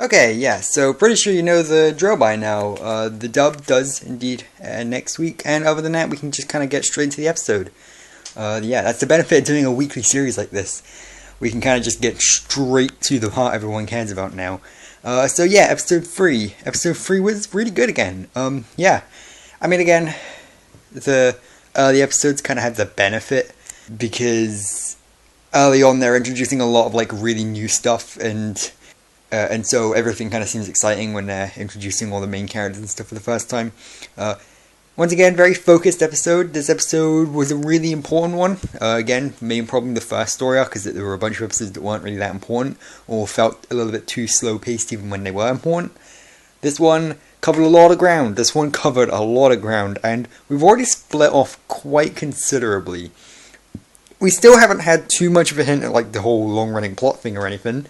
Okay, yeah, so pretty sure you know the drill by now. The dub does indeed next week, and other than that, we can just kind of get straight into the episode. Yeah, that's the benefit of doing a weekly series like this. We can kind of just get straight to the part everyone cares about now. So yeah, episode 3. Episode 3 was really good again. Yeah. I mean, again, the early episodes kind of had the benefit, because early on they're introducing a lot of, like, really new stuff, and so everything kind of seems exciting when they're introducing all the main characters and stuff for the first time. Once again, very focused episode. This episode was a really important one. Again, main problem the first story arc is that there were a bunch of episodes that weren't really that important, or felt a little bit too slow-paced even when they were important. This one covered a lot of ground. And we've already split off quite considerably. We still haven't had too much of a hint at, like, the whole long-running plot thing or anything,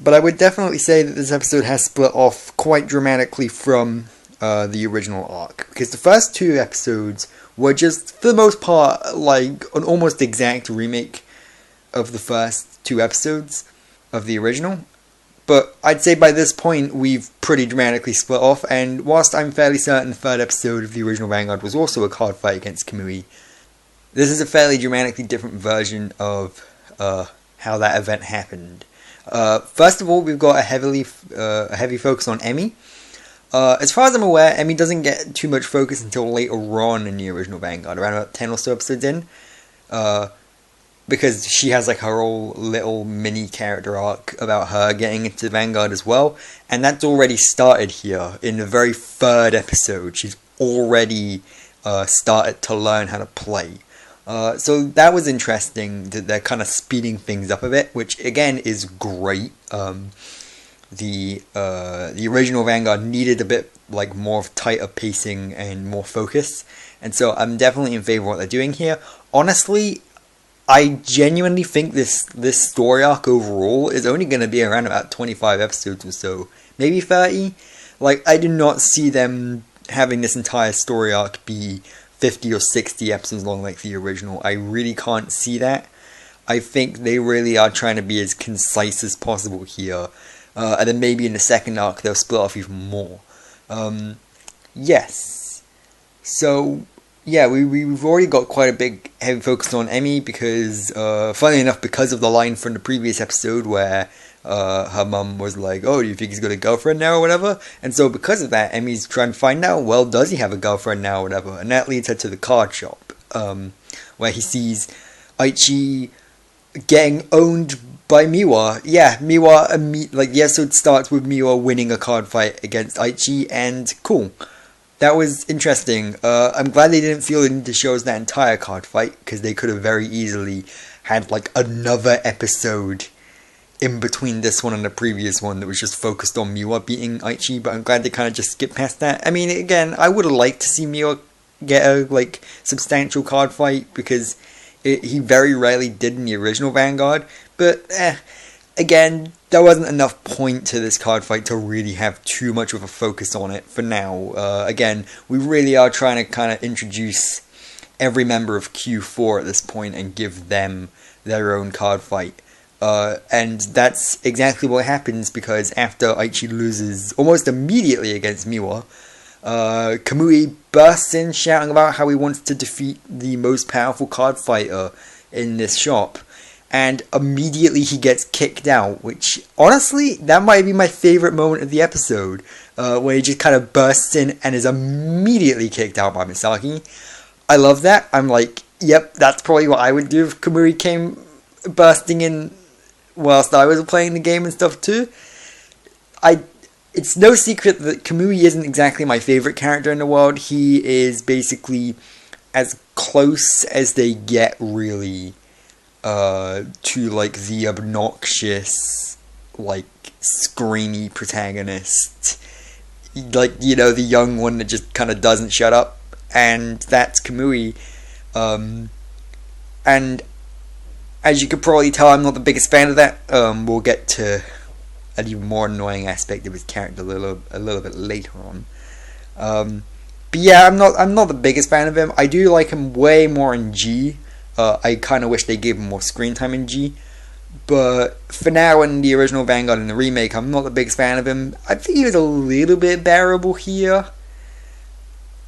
but I would definitely say that this episode has split off quite dramatically from the original arc, because the first 2 episodes were just, for the most part, like an almost exact remake of the first 2 episodes of the original. But I'd say by this point we've pretty dramatically split off, and whilst I'm fairly certain the 3rd episode of the original Vanguard was also a card fight against Kamui, this is a fairly dramatically different version of how that event happened. First of all, we've got a heavy focus on Emmy. As far as I'm aware, Emmy doesn't get too much focus until later on in the original Vanguard, around about 10 or so episodes in, because she has, like, her whole little mini character arc about her getting into Vanguard as well, and that's already started here in the very 3rd episode. She's already started to learn how to play. So that was interesting, that they're kind of speeding things up a bit, which again is great. The original Vanguard needed a bit, like, more of tighter pacing and more focus, and so I'm definitely in favor of what they're doing here. Honestly, I genuinely think this story arc overall is only going to be around about 25 episodes or so, maybe 30. Like, I do not see them having this entire story arc be 50 or 60 episodes long like the original. I really can't see that. I think they really are trying to be as concise as possible here. And then maybe in the 2nd arc they'll split off even more. Yes. So, yeah, we've already got quite a big heavy focus on Emmy, because, funnily enough, because of the line from the previous episode where her mum was like, oh, do you think he's got a girlfriend now or whatever? And so because of that, Emmy's trying to find out, well, does he have a girlfriend now or whatever? And that leads her to the card shop, where he sees Aichi getting owned by Miwa. Yeah, Miwa, like, the episode starts with Miwa winning a card fight against Aichi, and cool. That was interesting. I'm glad they didn't feel the need to show us that entire card fight, because they could have very easily had, like, another episode in between this one and the previous one that was just focused on Miwa beating Aichi, but I'm glad they kind of just skipped past that. I mean, again, I would have liked to see Miwa get a, like, substantial card fight, because he very rarely did in the original Vanguard, but again, there wasn't enough point to this card fight to really have too much of a focus on it for now. Again, we really are trying to kind of introduce every member of Q4 at this point and give them their own card fight. And that's exactly what happens, because after Aichi loses almost immediately against Miwa, Kamui bursts in shouting about how he wants to defeat the most powerful card fighter in this shop, and immediately he gets kicked out, which, honestly, that might be my favourite moment of the episode, where he just kind of bursts in and is immediately kicked out by Misaki. I love that. I'm like, yep, that's probably what I would do if Kamui came bursting in whilst I was playing the game and stuff too. It's no secret that Kamui isn't exactly my favourite character in the world. He is basically as close as they get, really, to, like, the obnoxious, like, screamy protagonist. Like, you know, the young one that just kind of doesn't shut up. And that's Kamui. And as you could probably tell, I'm not the biggest fan of that. We'll get to an even more annoying aspect of his character a little bit later on. But yeah, I'm not the biggest fan of him. I do like him way more in G. I kind of wish they gave him more screen time in G. But for now, in the original Vanguard and the remake, I'm not the biggest fan of him. I think he was a little bit bearable here.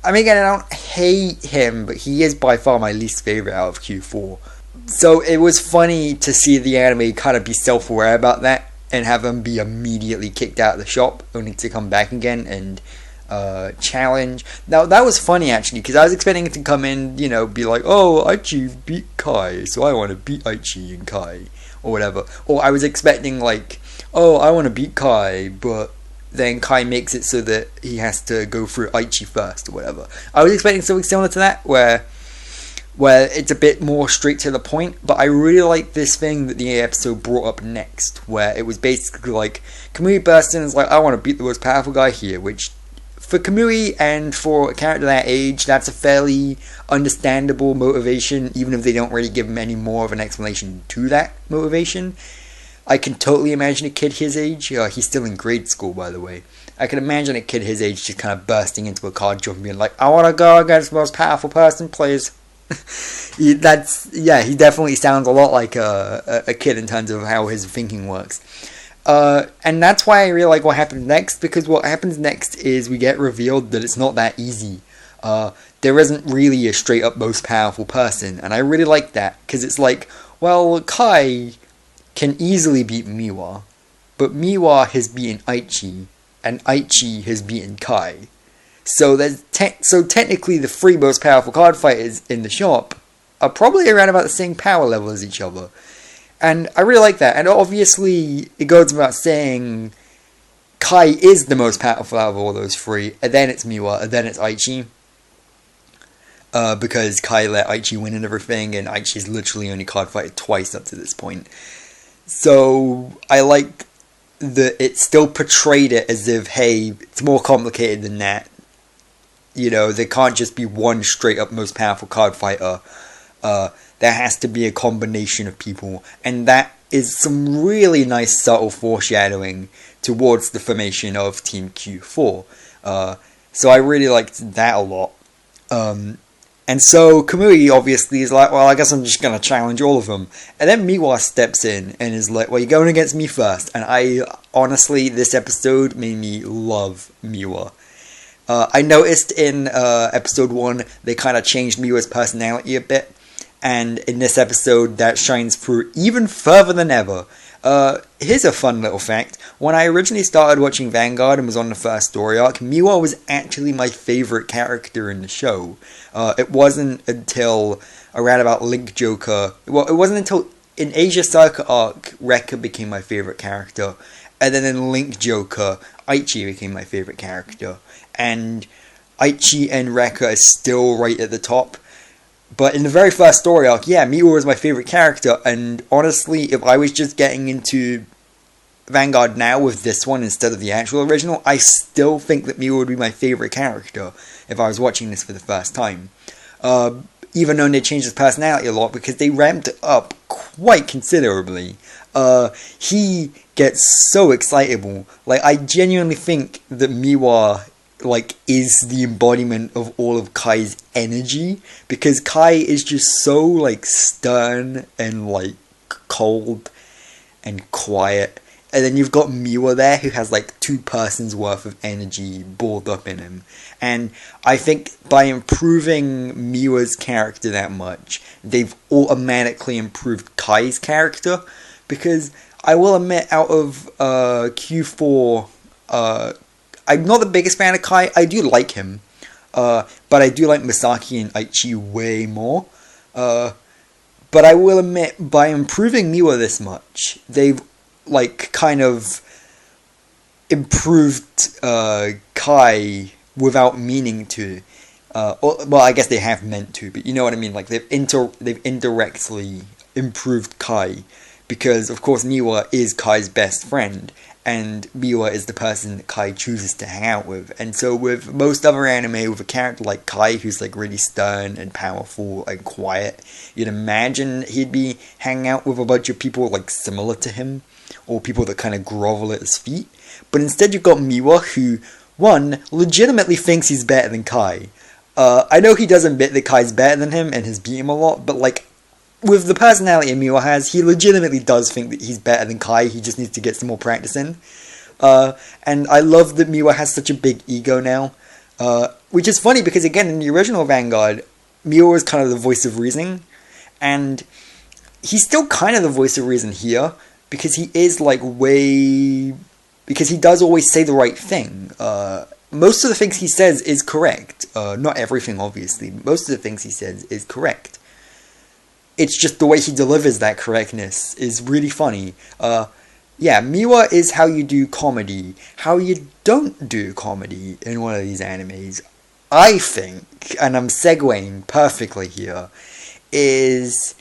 I mean, again, I don't hate him, but he is by far my least favorite out of Q4. So it was funny to see the anime kind of be self-aware about that and have him be immediately kicked out of the shop, only to come back again and challenge. Now, that was funny, actually, because I was expecting it to come in, you know, be like, oh, Aichi beat Kai, so I want to beat Aichi and Kai, or whatever. Or I was expecting, like, oh, I want to beat Kai, but then Kai makes it so that he has to go through Aichi first, or whatever. I was expecting something similar to that, where it's a bit more straight to the point, but I really like this thing that the episode brought up next, where it was basically like, Kamui bursts in and is like, I want to beat the most powerful guy here, which, for Kamui and for a character that age, that's a fairly understandable motivation, even if they don't really give him any more of an explanation to that motivation. I can totally imagine a kid his age, he's still in grade school, by the way. I can imagine a kid his age just kind of bursting into a card job and being like, I want to go against the most powerful person, please. He definitely sounds a lot like a kid in terms of how his thinking works. And that's why I really like what happens next, because what happens next is we get revealed that it's not that easy. There isn't really a straight up most powerful person, and I really like that, because it's like, well, Kai can easily beat Miwa, but Miwa has beaten Aichi, and Aichi has beaten Kai. So technically the three most powerful card fighters in the shop are probably around about the same power level as each other. And I really like that. And obviously it goes without saying Kai is the most powerful out of all those three, and then it's Miwa, and then it's Aichi. Because Kai let Aichi win and everything, and Aichi's literally only card fighted twice up to this point. So I like that it still portrayed it as if, hey, it's more complicated than that. You know, there can't just be one straight up most powerful card fighter. There has to be a combination of people. And that is some really nice subtle foreshadowing towards the formation of Team Q4. So I really liked that a lot. And so Kamui obviously is like, well, I guess I'm just going to challenge all of them. And then Miwa steps in and is like, well, you're going against me first. And honestly, this episode made me love Miwa. I noticed in episode 1, they kind of changed Miwa's personality a bit. And in this episode, that shines through even further than ever. Here's a fun little fact. When I originally started watching Vanguard and was on the first story arc, Miwa was actually my favorite character in the show. It wasn't until around about Link Joker... Well, it wasn't until in Asia Circuit arc, Rekka became my favorite character. And then in Link Joker, Aichi became my favorite character. And Aichi and Rekka are still right at the top. But in the very first story arc, yeah, Miwa was my favorite character, and honestly, if I was just getting into Vanguard now with this one instead of the actual original, I still think that Miwa would be my favorite character if I was watching this for the first time. Even though they changed his personality a lot, because they ramped it up quite considerably. He gets so excitable. Like, I genuinely think that Miwa is the embodiment of all of Kai's energy, because Kai is just so stern and cold and quiet, and then you've got Miwa there who has 2 persons worth of energy balled up in him. And I think by improving Miwa's character that much, they've automatically improved Kai's character, because I will admit, out of Q4, I'm not the biggest fan of Kai. I do like him. But I do like Misaki and Aichi way more. But I will admit, by improving Miwa this much, they've kind of improved Kai without meaning to. Well, I guess they have meant to, but you know what I mean. They've indirectly improved Kai, because of course Miwa is Kai's best friend. And Miwa is the person that Kai chooses to hang out with. And so with most other anime, with a character like Kai, who's really stern and powerful and quiet, you'd imagine he'd be hanging out with a bunch of people similar to him, or people that kind of grovel at his feet. But instead you've got Miwa, who, one, legitimately thinks he's better than Kai. I know he does admit that Kai's better than him and has beat him a lot, but with the personality Miwa has, he legitimately does think that he's better than Kai. He just needs to get some more practice in. And I love that Miwa has such a big ego now. Which is funny because, again, in the original Vanguard, Miwa was kind of the voice of reason. And he's still kind of the voice of reason here. Because he is, like, because he does always say the right thing. Most of the things he says is correct. Not everything, obviously. Most of the things he says is correct. It's just the way he delivers that correctness is really funny. Yeah, Miwa is how you do comedy. How you don't do comedy in one of these animes, I think, and I'm segueing perfectly here, is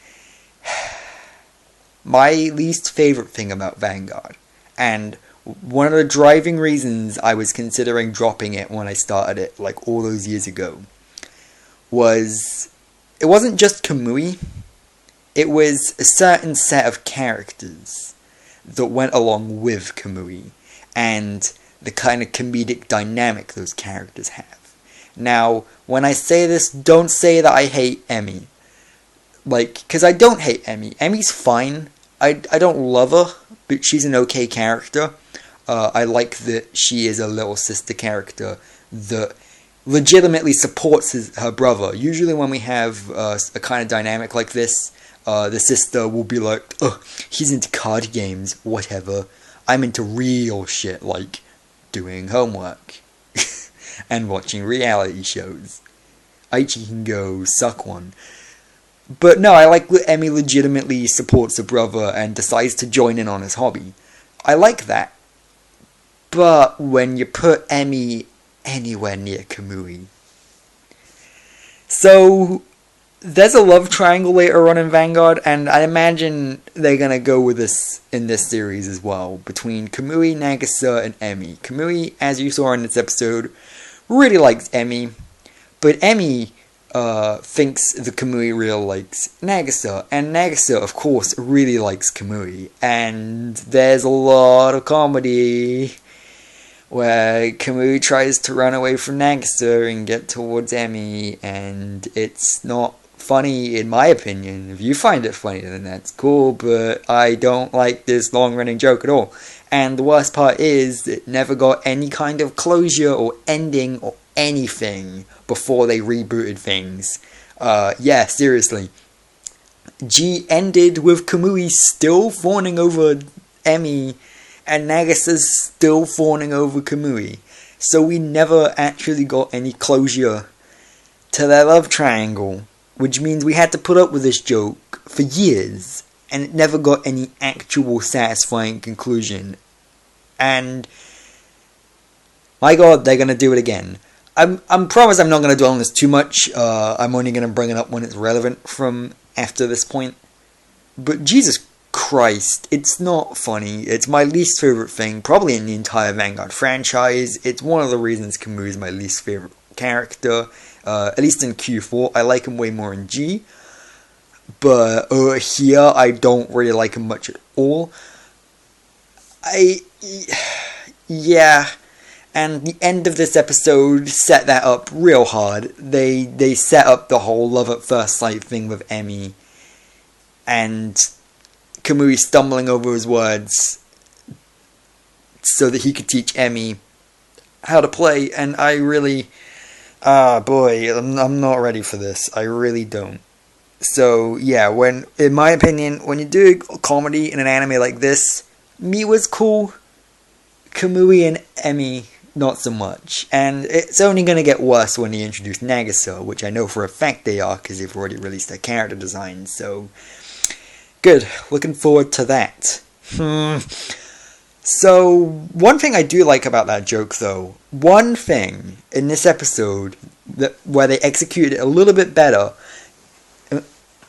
my least favorite thing about Vanguard. And one of the driving reasons I was considering dropping it when I started it, like all those years ago, was it wasn't just Kamui. It was a certain set of characters that went along with Kamui, and the kind of comedic dynamic those characters have. Now, when I say this, don't say that I hate Emmy. Like, because I don't hate Emmy. Emmy's fine. I don't love her, but she's an okay character. I like that she is a little sister character that legitimately supports her brother. Usually when we have a kind of dynamic like this, the sister will be like, oh, he's into card games, whatever. I'm into real shit, like doing homework and watching reality shows. Aichi can go suck one. But no, I like that Emmy legitimately supports her brother and decides to join in on his hobby. I like that. But when you put Emmy anywhere near Kamui... So, there's a love triangle later on in Vanguard, and I imagine they're gonna go with this in this series as well, between Kamui, Nagisa, and Emmy. Kamui, as you saw in this episode, really likes Emmy, but Emmy thinks the Kamui really likes Nagisa, and Nagisa, of course, really likes Kamui, and there's a lot of comedy where Kamui tries to run away from Nagisa and get towards Emmy, and it's not funny in my opinion. If you find it funny, then that's cool, but I don't like this long-running joke at all. And the worst part is, it never got any kind of closure or ending or anything before they rebooted things. Yeah, seriously. G ended with Kamui still fawning over Emmy, and Nagisa's still fawning over Kamui. So we never actually got any closure to their love triangle, which means we had to put up with this joke for years, and it never got any actual satisfying conclusion. And my god, they're gonna do it again. I'm promise I'm not gonna dwell on this too much. I'm only gonna bring it up when it's relevant from after this point. But Jesus Christ, it's not funny. It's my least favorite thing, probably in the entire Vanguard franchise. It's one of the reasons Kamui is my least favorite character. At least in Q4, I like him way more in G. But here, I don't really like him much at all. Yeah. And the end of this episode set that up real hard. They set up the whole love at first sight thing with Emmy. And Kamui stumbling over his words so that he could teach Emmy how to play. And I really... boy, I'm not ready for this. I really don't. So, yeah, in my opinion, when you do comedy in an anime like this, Miwa's cool, Kamui and Emmy, not so much. And it's only going to get worse when they introduce Nagisa, which I know for a fact they are, because they've already released their character design, so... Good, looking forward to that. So, one thing I do like about that joke, though, one thing in this episode where they executed it a little bit better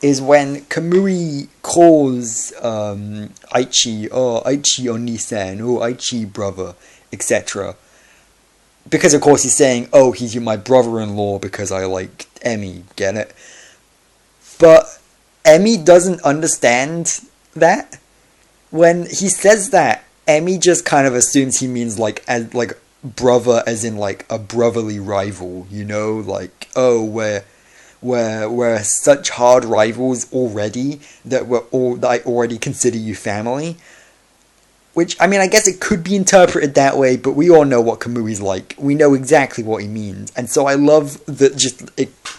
is when Kamui calls Aichi, oh, Aichi Oni-san, oh, Aichi brother, etc. Because, of course, he's saying, oh, he's my brother-in-law because I like Emmy, get it? But Emmy doesn't understand that. When he says that, Emmy just kind of assumes he means like brother as in like a brotherly rival, you know, like, oh, we're we're such hard rivals already that I already consider you family. Which, I mean, I guess it could be interpreted that way, but we all know what Kamui's like. We know exactly what he means. And so I love that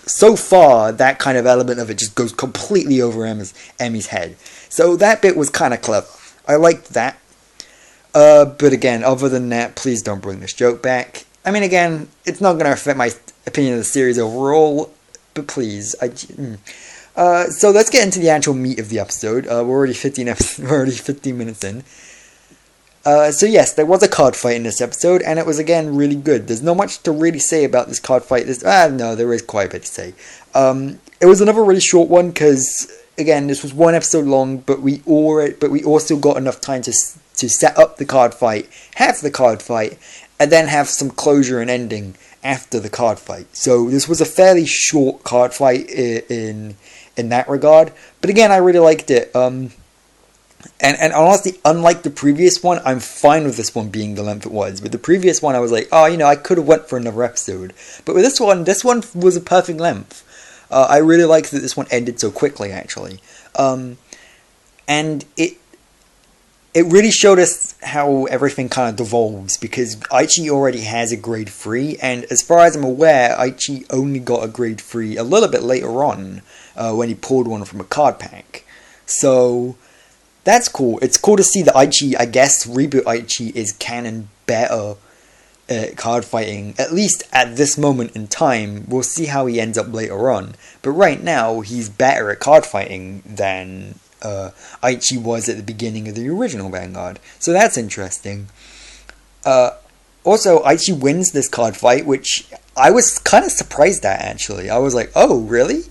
so far, that kind of element of it just goes completely over Emmy's head. So that bit was kind of clever. I liked that. But again, other than that, please don't bring this joke back. I mean, again, it's not going to affect my opinion of the series overall, but please. So let's get into the actual meat of the episode. We're already 15 minutes in. So yes, there was a card fight in this episode, and it was again really good. There's not much to really say about this card fight. No, there is quite a bit to say. It was another really short one because again, this was one episode long, but we also got enough time to set up the card fight, have the card fight, and then have some closure and ending after the card fight. So this was a fairly short card fight in that regard. But again, I really liked it. And honestly, unlike the previous one, I'm fine with this one being the length it was. With the previous one, I was like, I could have went for another episode. But with this one was a perfect length. I really liked that this one ended so quickly, actually. And it really showed us how everything kind of devolves, because Aichi already has a grade 3, and as far as I'm aware, Aichi only got a grade 3 a little bit later on, when he pulled one from a card pack. So that's cool. It's cool to see that Aichi, I guess, Reboot Aichi is canon better at card fighting, at least at this moment in time. We'll see how he ends up later on. But right now, he's better at card fighting than Aichi was at the beginning of the original Vanguard. So that's interesting. Also, Aichi wins this card fight, which I was kind of surprised at, actually. I was like, oh, really?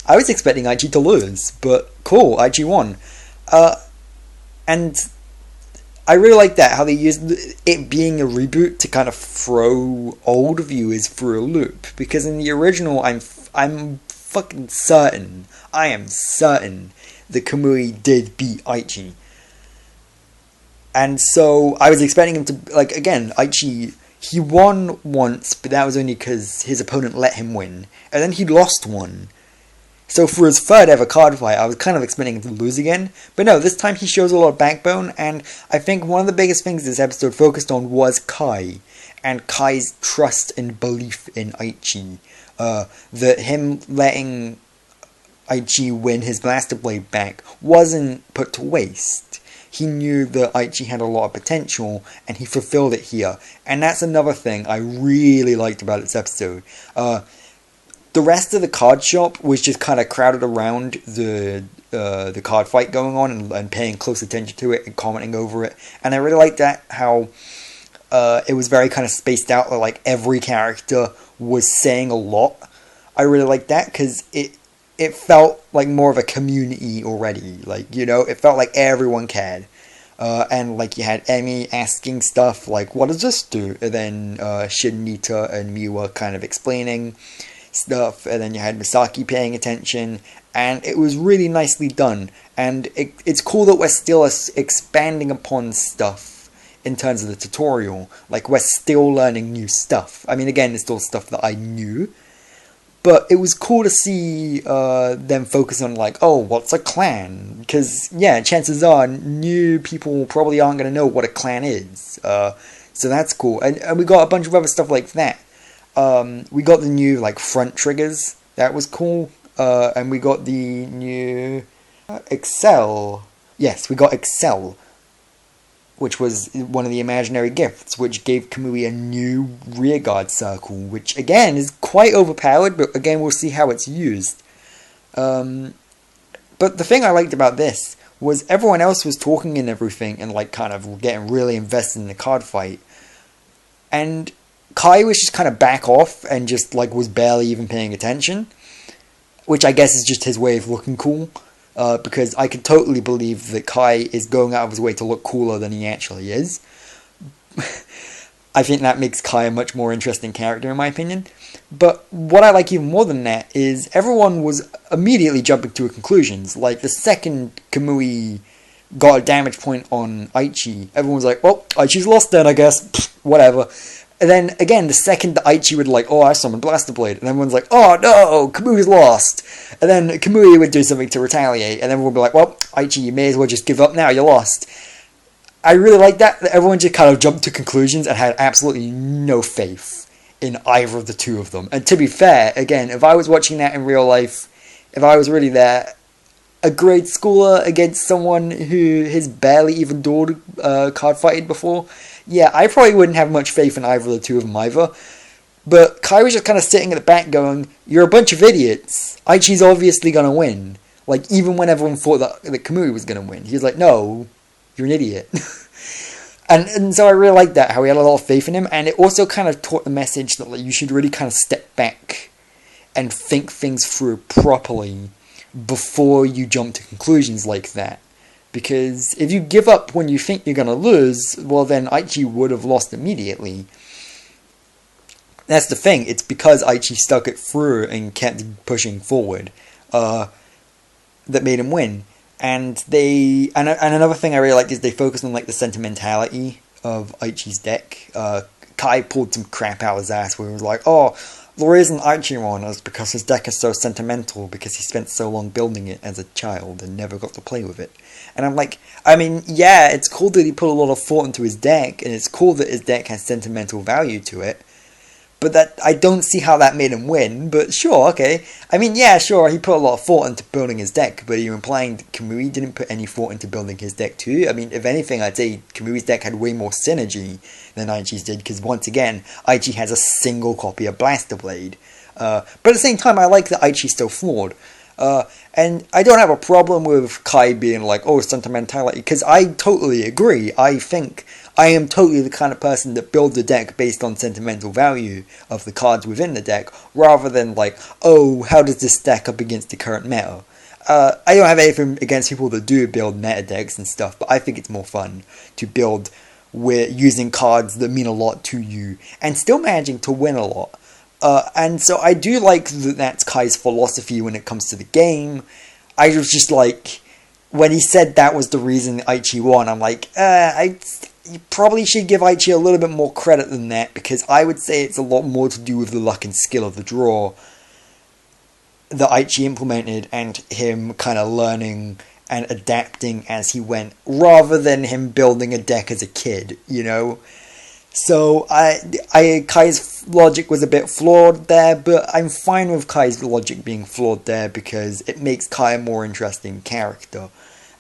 I was expecting Aichi to lose, but cool, Aichi won. And I really like that, how they used it being a reboot to kind of throw old viewers through a loop. Because in the original, I'm fucking certain, I am certain that Kamui did beat Aichi. And so I was expecting him to, like, again, Aichi, he won once, but that was only because his opponent let him win. And then he lost one. So for his third ever card fight, I was kind of expecting him to lose again. But no, this time he shows a lot of backbone, and I think one of the biggest things this episode focused on was Kai. And Kai's trust and belief in Aichi. That him letting Aichi win his Blaster Blade back wasn't put to waste. He knew that Aichi had a lot of potential, and he fulfilled it here. And that's another thing I really liked about this episode. The rest of the card shop was just kind of crowded around the card fight going on and paying close attention to it and commenting over it. And I really liked that, how it was very kind of spaced out, like every character was saying a lot. I really liked that because it felt like more of a community already. Like, it felt like everyone cared. And like you had Emmy asking stuff like, what does this do? And then Shinita and Miwa kind of explaining stuff, and then you had Misaki paying attention, and it was really nicely done. And it's cool that we're still expanding upon stuff in terms of the tutorial. Like, we're still learning new stuff. I mean, again, it's still stuff that I knew, but it was cool to see them focus on, like, oh, what's a clan? Because, yeah, chances are new people probably aren't going to know what a clan is. So that's cool. And we got a bunch of other stuff like that. We got the new, like, front triggers. That was cool. And we got the new Excel. Yes, we got Excel, which was one of the imaginary gifts, which gave Kamui a new rearguard circle, which, again, is quite overpowered, but, again, we'll see how it's used. But the thing I liked about this was everyone else was talking and everything and, like, kind of getting really invested in the card fight. And Kai was just kind of back off and just, like, was barely even paying attention, which I guess is just his way of looking cool, because I could totally believe that Kai is going out of his way to look cooler than he actually is. I think that makes Kai a much more interesting character, in my opinion. But what I like even more than that is everyone was immediately jumping to conclusions. Like, the second Kamui got a damage point on Aichi, everyone was like, well, Aichi's lost then, I guess. Whatever. And then, again, the second that Aichi would like, oh, I summoned Blaster Blade, and everyone's like, oh, no, Kamui's lost. And then Kamui would do something to retaliate, and everyone would be like, well, Aichi, you may as well just give up now, you're lost. I really like that everyone just kind of jumped to conclusions and had absolutely no faith in either of the two of them. And to be fair, again, if I was watching that in real life, if I was really there, a grade schooler against someone who has barely even dueled card fighting before, yeah, I probably wouldn't have much faith in either of the two of them either. But Kai was just kind of sitting at the back going, you're a bunch of idiots. Aichi's obviously going to win. Like, even when everyone thought that Kamui was going to win. He was like, no, you're an idiot. and so I really liked that, how he had a lot of faith in him. And it also kind of taught the message that like, you should really kind of step back and think things through properly before you jump to conclusions like that. Because if you give up when you think you're going to lose, well then Aichi would have lost immediately. That's the thing, it's because Aichi stuck it through and kept pushing forward that made him win. And another thing I really liked is they focused on like the sentimentality of Aichi's deck. Kai pulled some crap out of his ass where he was like, oh, the reason Aichi won is because his deck is so sentimental because he spent so long building it as a child and never got to play with it. And I'm like, I mean, yeah, it's cool that he put a lot of thought into his deck, and it's cool that his deck has sentimental value to it, but that I don't see how that made him win, but sure, okay. I mean, yeah, sure, he put a lot of thought into building his deck, but are you implying that Kamui didn't put any thought into building his deck too? I mean, if anything, I'd say Kamui's deck had way more synergy than Aichi's did, because once again, Aichi has a single copy of Blaster Blade. But at the same time, I like that Aichi's still flawed. And I don't have a problem with Kai being like, oh, sentimentality, because I totally agree. I think I am totally the kind of person that builds a deck based on sentimental value of the cards within the deck, rather than like, oh, how does this stack up against the current meta? I don't have anything against people that do build meta decks and stuff, but I think it's more fun to build with using cards that mean a lot to you, and still managing to win a lot. And so I do like that that's Kai's philosophy when it comes to the game. I was just like, when he said that was the reason Aichi won, I'm like, you probably should give Aichi a little bit more credit than that, because I would say it's a lot more to do with the luck and skill of the draw that Aichi implemented, and him kind of learning and adapting as he went, rather than him building a deck as a kid, you know? So Kai's logic was a bit flawed there, but I'm fine with Kai's logic being flawed there because it makes Kai a more interesting character.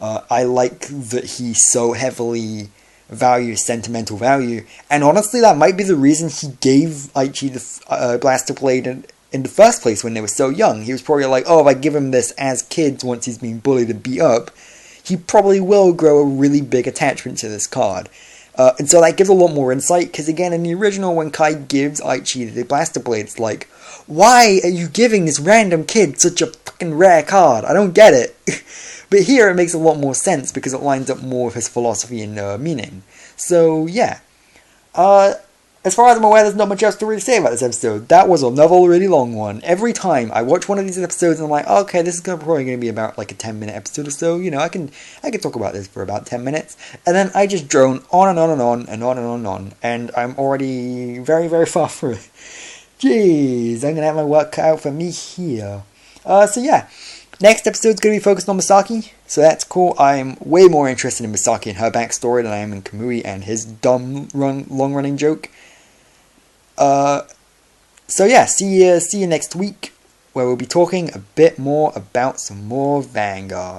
I like that he so heavily values sentimental value, and honestly that might be the reason he gave Aichi the Blaster Blade in the first place when they were so young. He was probably like, oh, if I give him this as kids once he's been bullied and beat up, he probably will grow a really big attachment to this card. And so that gives a lot more insight, because again, in the original, when Kai gives Aichi the Blaster Blade, it's like, why are you giving this random kid such a fucking rare card? I don't get it. But here it makes a lot more sense, because it lines up more with his philosophy and meaning. So, yeah. As far as I'm aware, there's not much else to really say about this episode. That was another really long one. Every time I watch one of these episodes, and I'm like, oh, okay, this is probably going to be about like a 10-minute episode or so. You know, I can talk about this for about 10 minutes. And then I just drone on and on and on and on and on and on. And I'm already very, very far through. Jeez, I'm going to have my work cut out for me here. So yeah. Next episode's going to be focused on Misaki, so that's cool. I'm way more interested in Misaki and her backstory than I am in Kamui and his dumb long-running joke. So yeah, see you next week, where we'll be talking a bit more about some more Vanguard.